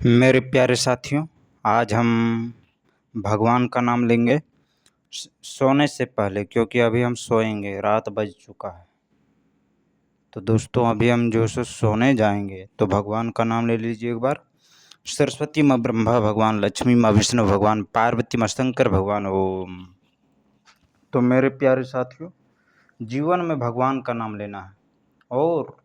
मेरे प्यारे साथियों, आज हम भगवान का नाम लेंगे सोने से पहले, क्योंकि अभी हम सोएंगे, रात बज चुका है। तो दोस्तों, अभी हम जो सो सोने जाएंगे तो भगवान का नाम ले लीजिए एक बार। सरस्वती माँ ब्रह्मा भगवान, लक्ष्मी माँ विष्णु भगवान, पार्वती माँ शंकर भगवान, ओम। तो मेरे प्यारे साथियों, जीवन में भगवान का नाम लेना है और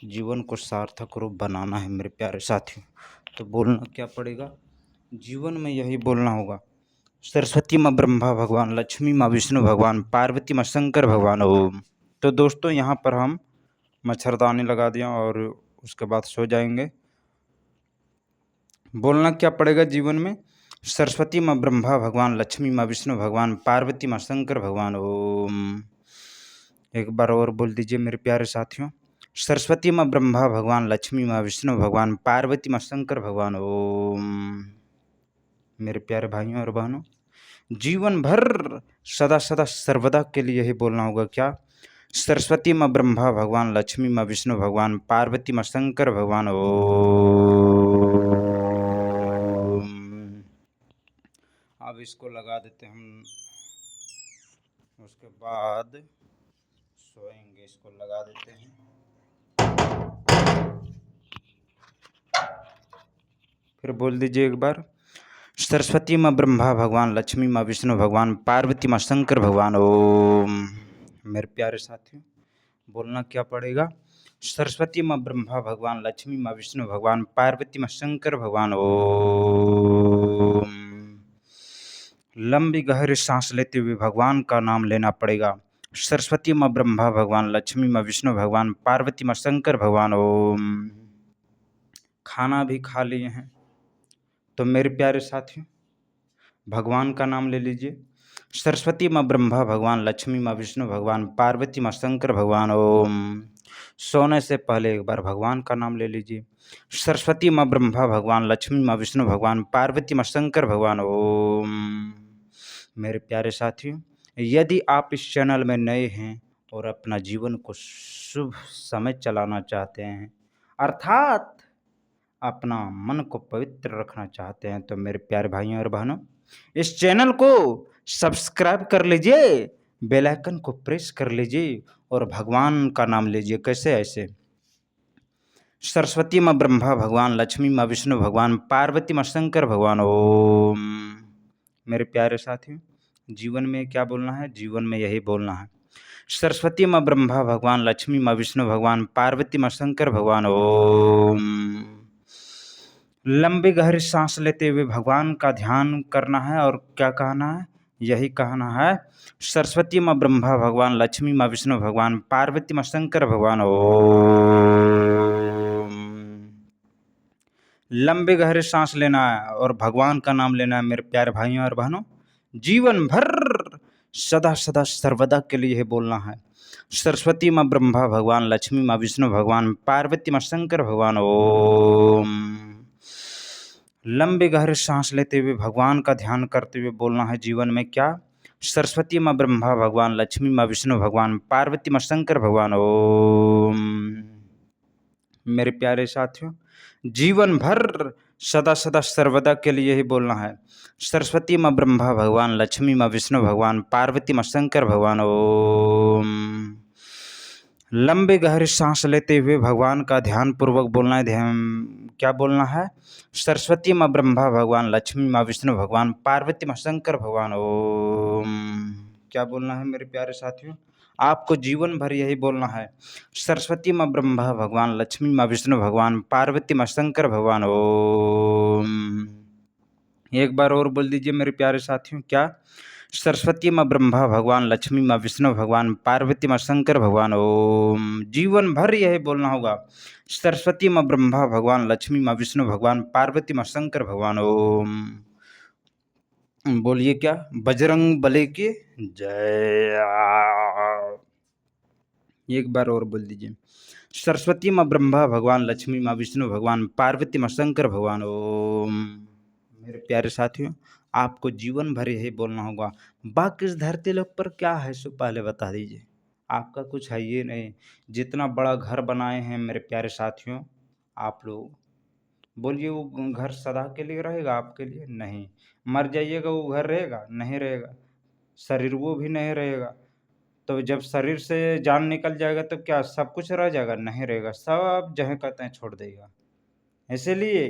जीवन को सार्थक रूप बनाना है मेरे प्यारे साथियों। तो बोलना क्या पड़ेगा? जीवन में यही बोलना होगा, सरस्वती माँ ब्रह्मा भगवान, लक्ष्मी माँ विष्णु भगवान, पार्वती माँ शंकर भगवान, ओम। तो दोस्तों, यहाँ पर हम मच्छरदानी लगा दिया और उसके बाद सो जाएंगे। बोलना क्या पड़ेगा जीवन में? सरस्वती माँ ब्रह्मा भगवान, लक्ष्मी माँ विष्णु भगवान, पार्वती माँ शंकर भगवान, ओम। एक बार और बोल दीजिए मेरे प्यारे साथियों। सरस्वती माँ ब्रह्मा भगवान, लक्ष्मी माँ विष्णु भगवान, पार्वती माँ शंकर भगवान, ओम। मेरे प्यारे भाइयों और बहनों, जीवन भर सदा सदा सर्वदा के लिए यही बोलना होगा क्या? सरस्वती माँ ब्रह्मा भगवान, लक्ष्मी माँ विष्णु भगवान, पार्वती माँ शंकर भगवान, ओम। अब इसको लगा देते हम, उसके बाद सोएंगे। इसको लगा देते हैं। फिर बोल दीजिए एक बार। सरस्वती माँ ब्रह्मा भगवान, लक्ष्मी माँ विष्णु भगवान, पार्वती माँ शंकर भगवान, ओम। मेरे प्यारे साथियों, बोलना क्या पड़ेगा? सरस्वती माँ ब्रह्मा भगवान, लक्ष्मी माँ विष्णु भगवान, पार्वती माँ शंकर भगवान, ओम। लंबी गहरी सांस लेते हुए भगवान का नाम लेना पड़ेगा। सरस्वती माँ ब्रह्मा भगवान, लक्ष्मी माँ विष्णु भगवान, पार्वती माँ शंकर भगवान, ओम। खाना भी खा लिए हैं तो मेरे प्यारे साथियों, भगवान का नाम ले लीजिए। सरस्वती माँ ब्रह्मा भगवान, लक्ष्मी माँ विष्णु भगवान, पार्वती माँ शंकर भगवान, ओम। सोने से पहले एक बार भगवान का नाम ले लीजिए। सरस्वती माँ ब्रह्मा भगवान, लक्ष्मी माँ विष्णु भगवान, पार्वती माँ शंकर भगवान, ओम। मेरे प्यारे साथियों, यदि आप इस चैनल में नए हैं और अपना जीवन को शुभ समय चलाना चाहते हैं, अर्थात अपना मन को पवित्र रखना चाहते हैं, तो मेरे प्यारे भाइयों और बहनों, इस चैनल को सब्सक्राइब कर लीजिए, बेल आइकन को प्रेस कर लीजिए और भगवान का नाम लीजिए। कैसे? ऐसे, सरस्वती माँ ब्रह्मा भगवान, लक्ष्मी माँ विष्णु भगवान, पार्वती माँ शंकर भगवान, ओम। मेरे प्यारे साथियों, जीवन में क्या बोलना है? जीवन में यही बोलना है, सरस्वती माँ ब्रह्मा भगवान, लक्ष्मी माँ विष्णु भगवान, पार्वती माँ शंकर भगवान, ओम। लंबी गहरी सांस लेते हुए भगवान का ध्यान करना है और क्या कहना है? यही कहना है, सरस्वती माँ ब्रह्मा भगवान, लक्ष्मी माँ विष्णु भगवान, पार्वती माँ शंकर भगवान, ओम। लंबी गहरी सांस लेना है और भगवान का नाम लेना है मेरे प्यारे भाइयों और बहनों। जीवन भर सदा सदा सर्वदा के लिए बोलना है, सरस्वती माँ ब्रह्मा भगवान, लक्ष्मी माँ विष्णु भगवान, पार्वती माँ शंकर भगवान, ओम। लंबी गहरी सांस लेते हुए भगवान का ध्यान करते हुए बोलना है जीवन में क्या? सरस्वती माँ ब्रह्मा भगवान, लक्ष्मी माँ विष्णु भगवान, पार्वती माँ शंकर भगवान, ओम। मेरे प्यारे साथियों, जीवन भर सदा सदा सर्वदा के लिए यही बोलना है, सरस्वती माँ ब्रह्मा भगवान, लक्ष्मी माँ विष्णु भगवान, पार्वती माँ शंकर भगवान, ओम। लंबी गहरी सांस लेते हुए भगवान का ध्यान पूर्वक बोलना है। ध्यान क्या बोलना है? सरस्वती माँ ब्रह्मा भगवान, लक्ष्मी माँ विष्णु भगवान, पार्वती माँ शंकर भगवान, ओम। क्या बोलना है मेरे प्यारे साथियों? आपको जीवन भर यही बोलना है, सरस्वती माँ ब्रह्मा भगवान, लक्ष्मी माँ विष्णु भगवान, पार्वती माँ शंकर भगवान, ओम। एक बार और बोल दीजिए मेरे प्यारे साथियों। क्या? सरस्वती माँ ब्रह्मा भगवान, लक्ष्मी माँ विष्णु भगवान, पार्वती माँ शंकर भगवान, ओम। जीवन भर यही बोलना होगा, सरस्वती माँ ब्रह्मा भगवान, लक्ष्मी माँ विष्णु भगवान, पार्वती माँ शंकर भगवान, ओम। बोलिए क्या? बजरंग बली की जय। एक बार और बोल दीजिए, सरस्वती माँ ब्रह्मा भगवान, लक्ष्मी माँ विष्णु भगवान, पार्वती माँ शंकर भगवान, ओम। मेरे प्यारे साथियों, आपको जीवन भर यही बोलना होगा। बाकी इस धरती लोक पर क्या है सो पहले बता दीजिए। आपका कुछ है ये नहीं। जितना बड़ा घर बनाए हैं मेरे प्यारे साथियों आप लोग, बोलिए वो घर सदा के लिए रहेगा आपके लिए? नहीं। मर जाइएगा वो घर रहेगा? नहीं रहेगा। शरीर वो भी नहीं रहेगा। तो जब शरीर से जान निकल जाएगा तो क्या सब कुछ रह जाएगा? नहीं रहेगा। सब जहाँ कहते हैं छोड़ देगा। इसीलिए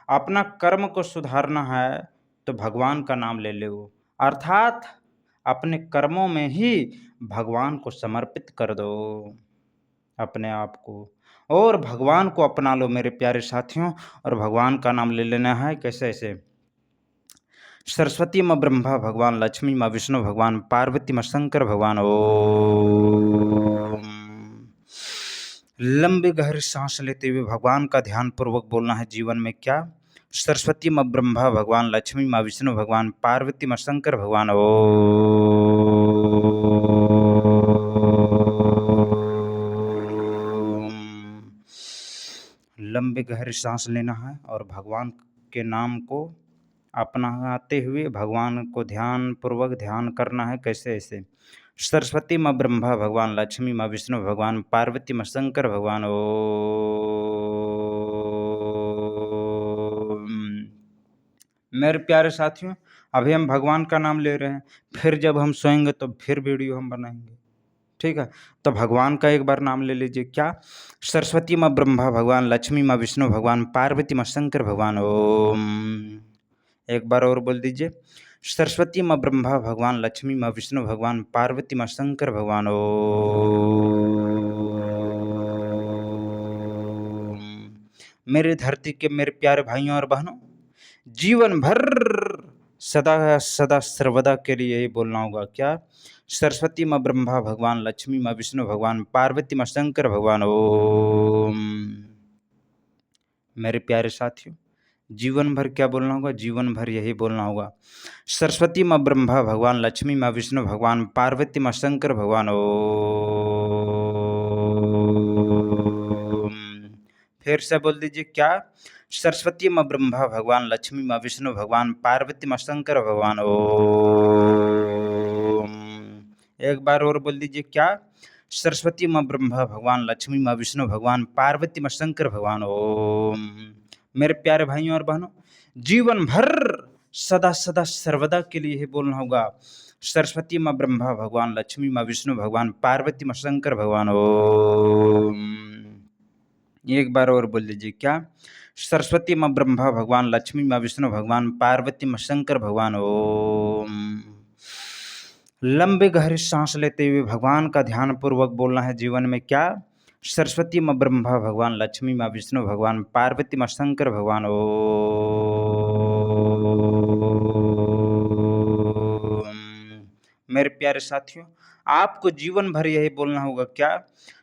अपना कर्म को सुधारना है तो भगवान का नाम ले लो, अर्थात अपने कर्मों में ही भगवान को समर्पित कर दो अपने आप को, और भगवान को अपना लो मेरे प्यारे साथियों। और भगवान का नाम ले लेना है कैसे? ऐसे सरस्वती माँ ब्रह्मा भगवान, लक्ष्मी माँ विष्णु भगवान, पार्वती माँ शंकर भगवान। ओम। लंबी गहरी सांस लेते हुए भगवान का ध्यान पूर्वक बोलना है जीवन में क्या? सरस्वती माँ ब्रह्मा भगवान, लक्ष्मी माँ विष्णु भगवान, पार्वती माँ शंकर भगवान। लंबे गहरी सांस लेना है और भगवान के नाम को अपनाते हुए भगवान को ध्यान पूर्वक ध्यान करना है कैसे? ऐसे सरस्वती माँ ब्रह्मा भगवान, लक्ष्मी माँ विष्णु भगवान, पार्वती माँ शंकर भगवान। मेरे प्यारे साथियों, अभी हम भगवान का नाम ले रहे हैं, फिर जब हम सोएंगे तो फिर वीडियो हम बनाएंगे, ठीक है? तो भगवान का एक बार नाम ले लीजिए क्या? सरस्वती माँ ब्रह्मा भगवान, लक्ष्मी माँ विष्णु भगवान, पार्वती माँ शंकर भगवान। ओम। एक बार और बोल दीजिए, सरस्वती माँ ब्रह्मा भगवान, लक्ष्मी माँ विष्णु भगवान, पार्वती माँ शंकर भगवान। ओम। मेरे धरती के मेरे प्यारे भाइयों और बहनों, जीवन भर सदा सदा सर्वदा के लिए यही बोलना होगा क्या? सरस्वती माँ ब्रह्मा भगवान, लक्ष्मी माँ विष्णु भगवान, पार्वती माँ शंकर भगवान। ओम। मेरे प्यारे साथियों, जीवन भर क्या बोलना होगा? जीवन भर यही बोलना होगा, सरस्वती माँ ब्रह्मा भगवान, लक्ष्मी माँ विष्णु भगवान, पार्वती माँ शंकर भगवान। ओम। फिर से बोल दीजिए क्या? सरस्वती माँ ब्रह्मा भगवान, लक्ष्मी माँ विष्णु भगवान, पार्वती माँ शंकर भगवान। ओम। एक बार और बोल दीजिए क्या? सरस्वती माँ ब्रह्मा भगवान, लक्ष्मी माँ विष्णु भगवान, पार्वती माँ शंकर भगवान। ओम। मेरे प्यारे भाइयों और बहनों, जीवन भर सदा सदा सर्वदा के लिए ही बोलना होगा, सरस्वती माँ ब्रह्मा भगवान, लक्ष्मी माँ विष्णु भगवान, पार्वती माँ शंकर भगवान। ओम। एक बार और बोल लीजिए क्या? सरस्वती माँ ब्रह्मा भगवान, लक्ष्मी माँ विष्णु भगवान, पार्वती माँ शंकर भगवान। ओम। लंबे गहरी सांस लेते हुए भगवान का ध्यान पूर्वक बोलना है जीवन में क्या? सरस्वती माँ ब्रह्मा भगवान, लक्ष्मी माँ विष्णु भगवान, पार्वती माँ शंकर भगवान। ओम। मेरे प्यारे साथियों, आपको जीवन भर यही बोलना होगा क्या?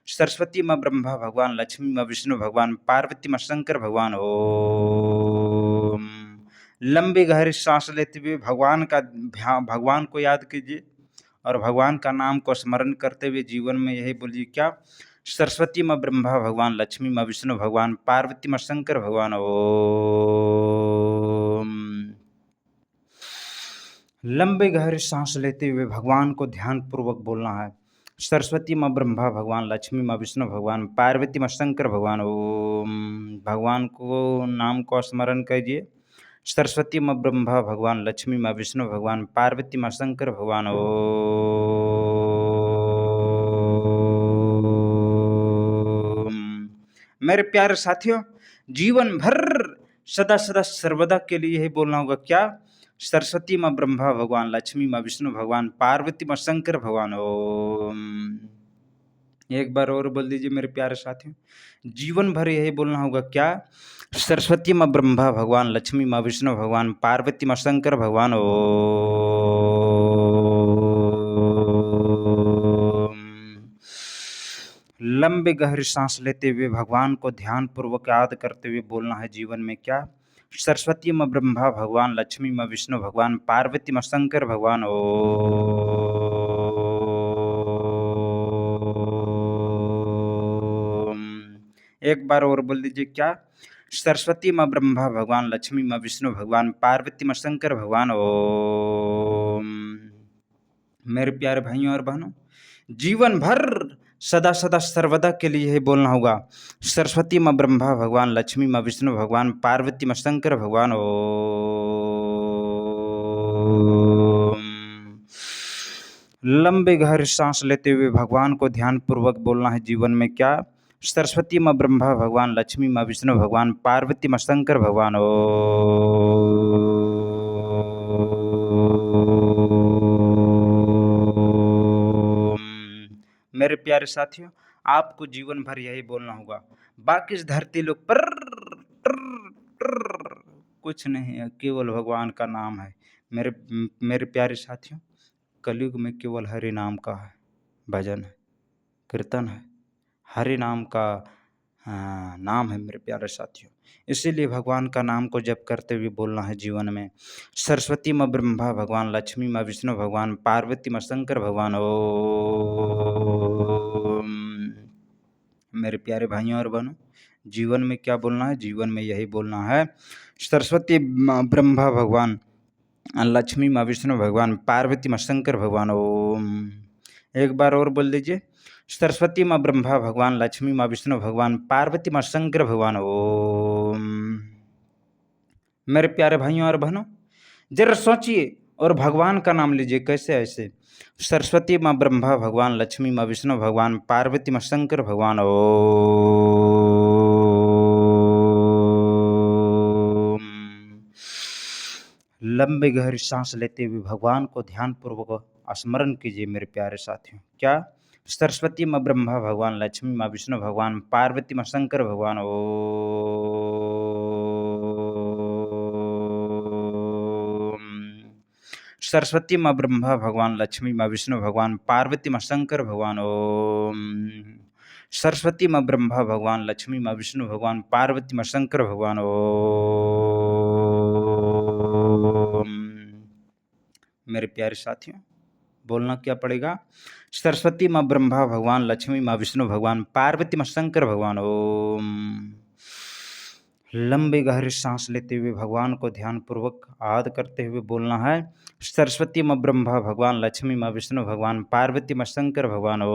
सरस्वती माँ ब्रह्मा भगवान, लक्ष्मी माँ विष्णु भगवान, पार्वती माँ शंकर भगवान। ओम। लंबी गहरी सांस लेते हुए भगवान को याद कीजिए और भगवान का नाम को स्मरण करते हुए जीवन में यही बोलिए क्या? सरस्वती माँ ब्रह्मा भगवान, लक्ष्मी माँ विष्णु भगवान, पार्वती माँ शंकर भगवान। ओम। लंबे गहरे सांस लेते हुए भगवान को ध्यान पूर्वक बोलना है, सरस्वती माँ ब्रह्मा भगवान, लक्ष्मी माँ विष्णु भगवान, पार्वती माँ शंकर भगवान। ओम। भगवान को नाम को स्मरण कीजिए, सरस्वती माँ ब्रह्मा भगवान, लक्ष्मी माँ विष्णु भगवान, पार्वती माँ शंकर भगवान। ओम। मेरे प्यारे साथियों, जीवन भर सदा सदा सर्वदा के लिए यही बोलना होगा क्या? सरस्वती माँ ब्रह्मा भगवान, लक्ष्मी माँ विष्णु भगवान, पार्वती माँ शंकर भगवान। ओम। एक बार और बोल दीजिए मेरे प्यारे साथियों, जीवन भर यही बोलना होगा क्या? सरस्वती माँ ब्रह्मा भगवान, लक्ष्मी माँ विष्णु भगवान, पार्वती माँ शंकर भगवान। ओम। लंबे गहरी सांस लेते हुए भगवान को ध्यान पूर्वक याद करते हुए बोलना है जीवन में क्या? सरस्वती माँ ब्रह्मा भगवान, लक्ष्मी माँ विष्णु भगवान, पार्वती माँ शंकर भगवान। ओम। एक बार और बोल दीजिए क्या? सरस्वती माँ ब्रह्मा भगवान, लक्ष्मी माँ विष्णु भगवान, पार्वती माँ शंकर भगवान। ओम। मेरे प्यारे भाइयों और बहनों, जीवन भर सदा सदा सर्वदा के लिए यही बोलना होगा। सरस्वती माँ ब्रह्मा भगवान, लक्ष्मी माँ विष्णु भगवान, पार्वती माँ शंकर भगवान। ओम। लंबे गहरी सांस लेते हुए भगवान को ध्यान पूर्वक बोलना है जीवन में क्या? सरस्वती माँ ब्रह्मा भगवान, लक्ष्मी माँ विष्णु भगवान, पार्वती माँ शंकर भगवान। ओम। मेरे प्यारे साथियों, आपको जीवन भर यही बोलना होगा। बाकी इस धरती लोग पर कुछ नहीं है, केवल भगवान का नाम है। मेरे प्यारे साथियों, कलयुग में केवल हरि नाम का है, भजन है, कीर्तन है, हरि नाम का नाम है मेरे प्यारे साथियों। इसीलिए भगवान का नाम को जप करते हुए बोलना है जीवन में। सरस्वती माँ ब्रह्मा भगवान, लक्ष्मी माँ विष्णु भगवान, पार्वती माँ शंकर भगवान। ओम। मेरे प्यारे भाइयों और बहनों, जीवन में क्या बोलना है? जीवन में यही बोलना है, सरस्वती माँ ब्रह्मा भगवान, लक्ष्मी माँ विष्णु भगवान, पार्वती माँ शंकर भगवान। ओम। एक बार और बोल दीजिए, सरस्वती माँ ब्रह्मा भगवान, लक्ष्मी माँ विष्णु भगवान, पार्वती माँ शंकर भगवान। ओम। मेरे प्यारे भाइयों और बहनों, जरा सोचिए और भगवान का नाम लीजिए। कैसे? ऐसे, सरस्वती माँ ब्रह्मा भगवान, लक्ष्मी माँ विष्णु भगवान, पार्वती माँ शंकर भगवान। ओम। लंबे गहरी सांस लेते हुए भगवान को ध्यान पूर्वक स्मरण कीजिए मेरे प्यारे साथियों। क्या? सरस्वती माँ ब्रह्मा भगवान, लक्ष्मी माँ विष्णु भगवान, पार्वती माँ शंकर भगवान। ओम। सरस्वती माँ ब्रह्मा भगवान, लक्ष्मी माँ विष्णु भगवान, पार्वती माँ शंकर भगवान। ओम। सरस्वती माँ ब्रह्मा भगवान, लक्ष्मी माँ विष्णु भगवान, पार्वती माँ शंकर भगवान। ओम। मेरे प्यारे साथियों, बोलना क्या पड़ेगा? सरस्वती माँ ब्रह्मा भगवान, लक्ष्मी माँ विष्णु भगवान, पार्वती माँ शंकर भगवान। ओम। लंबी गहरी सांस लेते हुए भगवान को ध्यान पूर्वक आद करते हुए बोलना है, सरस्वती माँ ब्रह्मा भगवान, लक्ष्मी माँ विष्णु भगवान, पार्वती माँ शंकर भगवान। ओम।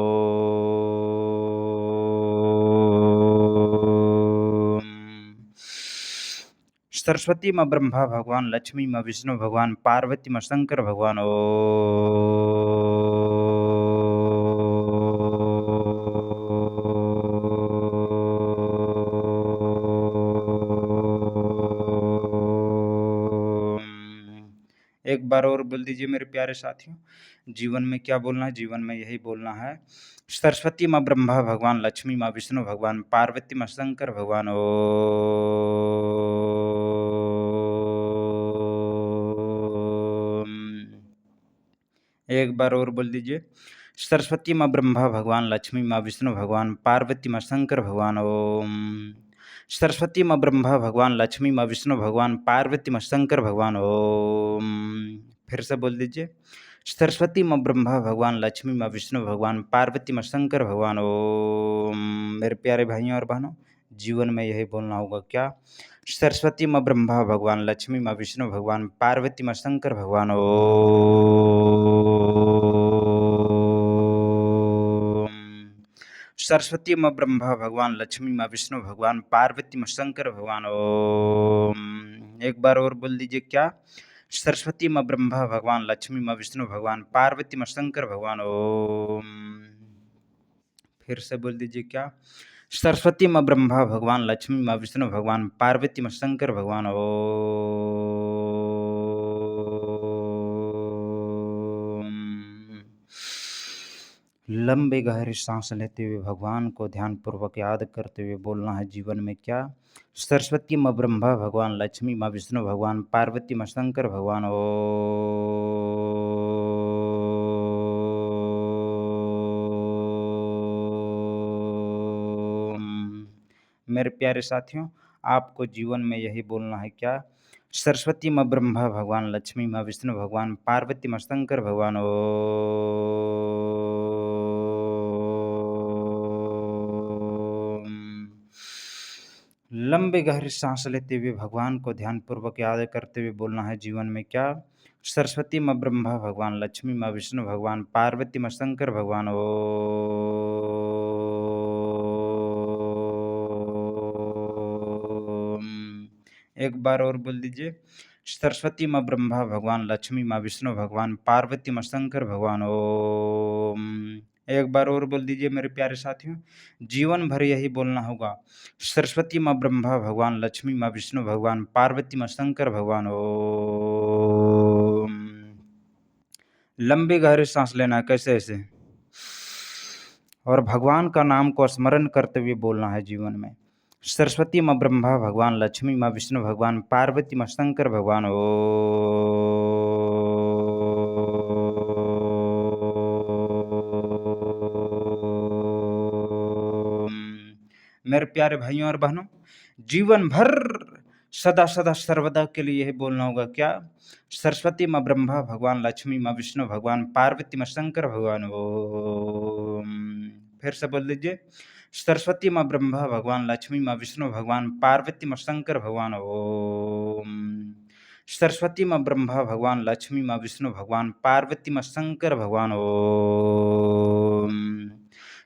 सरस्वती माँ ब्रह्मा भगवान, लक्ष्मी माँ विष्णु भगवान, पार्वती माँ शंकर भगवान। एक बार और बोल दीजिए मेरे प्यारे साथियों, जीवन में क्या बोलना है? जीवन में यही बोलना है, सरस्वती माँ ब्रह्मा भगवान, लक्ष्मी माँ विष्णु भगवान, पार्वती माँ शंकर भगवान। ओम। एक बार और बोल दीजिए, सरस्वती माँ ब्रह्मा भगवान, लक्ष्मी माँ विष्णु भगवान, पार्वती माँ शंकर भगवान। ओम। सरस्वती माँ ब्रह्मा भगवान, लक्ष्मी माँ विष्णु भगवान, पार्वती माँ शंकर भगवान। ओम। फिर से बोल दीजिए, सरस्वती माँ ब्रह्मा भगवान, लक्ष्मी माँ विष्णु भगवान, पार्वती माँ शंकर भगवान। ओम। मेरे प्यारे भाइयों और बहनों, जीवन में यही बोलना होगा। क्या? सरस्वती माँ ब्रह्मा भगवान, लक्ष्मी माँ विष्णु भगवान, पार्वती माँ शंकर भगवान। ओम। सरस्वती माँ ब्रह्मा भगवान, लक्ष्मी माँ विष्णु भगवान, पार्वती माँ शंकर भगवान। ओम। एक बार और बोल दीजिए, क्या? सरस्वती माँ ब्रह्मा भगवान, लक्ष्मी माँ विष्णु भगवान, पार्वती माँ शंकर भगवान। ओम। फिर से बोल दीजिए, क्या? सरस्वती माँ ब्रह्मा भगवान, लक्ष्मी माँ विष्णु भगवान, पार्वती माँ शंकर भगवान। ओम। लंबे गहरी सांस लेते हुए भगवान को ध्यान पूर्वक याद करते हुए बोलना है जीवन में। क्या? सरस्वती माँ ब्रह्मा भगवान, लक्ष्मी माँ विष्णु भगवान, पार्वती माँ शंकर भगवान। ओम। मेरे प्यारे साथियों, आपको जीवन में यही बोलना है। क्या? सरस्वती माँ ब्रह्मा भगवान, लक्ष्मी माँ विष्णु भगवान, पार्वती माँ शंकर भगवान। ओम। लंबी गहरी सांस लेते हुए भगवान को ध्यानपूर्वक याद करते हुए बोलना है जीवन में क्या? सरस्वती माँ ब्रह्मा भगवान, लक्ष्मी माँ विष्णु भगवान, पार्वती माँ शंकर भगवान। ओम। एक बार और बोल दीजिए। सरस्वती माँ ब्रह्मा भगवान, लक्ष्मी माँ विष्णु भगवान, पार्वती माँ शंकर भगवान। ओम। एक बार और बोल दीजिए मेरे प्यारे साथियों। जीवन भर यही बोलना होगा। सरस्वती माँ ब्रह्मा भगवान, लक्ष्मी माँ विष्णु भगवान, पार्वती माँ शंकर भगवान। ओम। लंबी गहरी सांस लेना है, कैसे ऐसे, और भगवान का नाम को स्मरण करते हुए बोलना है जीवन में। सरस्वती माँ ब्रह्मा भगवान, लक्ष्मी माँ विष्णु भगवान, पार्वती माँ शंकर भगवान। ओम। मेरे प्यारे भाइयों और बहनों, जीवन भर सदा सदा सर्वदा के लिए यही बोलना होगा क्या? सरस्वती माँ ब्रह्मा भगवान, लक्ष्मी माँ विष्णु भगवान, पार्वती माँ शंकर भगवान। ओम। फिर से बोल लीजिए। सरस्वती माँ ब्रह्मा भगवान, लक्ष्मी माँ विष्णु भगवान, पार्वती माँ शंकर भगवान। ओम। सरस्वती माँ ब्रह्मा भगवान, लक्ष्मी माँ विष्णु भगवान, पार्वती माँ शंकर भगवान। ओम।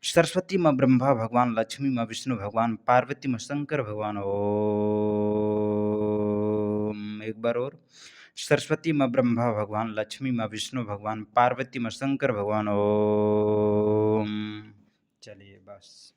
सरस्वती माँ ब्रह्मा भगवान, लक्ष्मी माँ विष्णु भगवान, पार्वती माँ शंकर भगवान। ओम। एक बार और। सरस्वती माँ ब्रह्मा भगवान, लक्ष्मी माँ विष्णु भगवान, पार्वती माँ शंकर भगवान। ओम। चलिए बस।